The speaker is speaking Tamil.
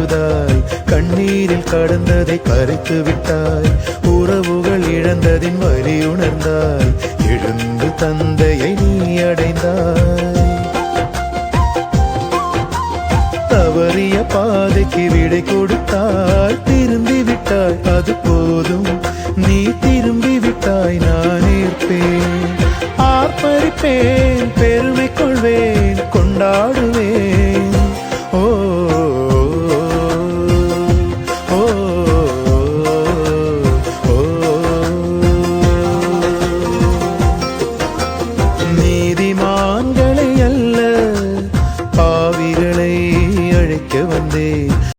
அழுதாய், கண்ணீரில் கடந்ததை கரைத்து விட்டாய், உறவுகள் இழந்ததின் வலி உணர்ந்தாய், எழுந்து தந்தையை நீ அடைந்தாய். தவறிய பாதைக்கு விடை கொடுத்தாய், திரும்பி விட்டாய், அது போதும், நீ திரும்பி விட்டாய், நான் ஏற்பேன், ஆர்ப்பரிப்பேன்,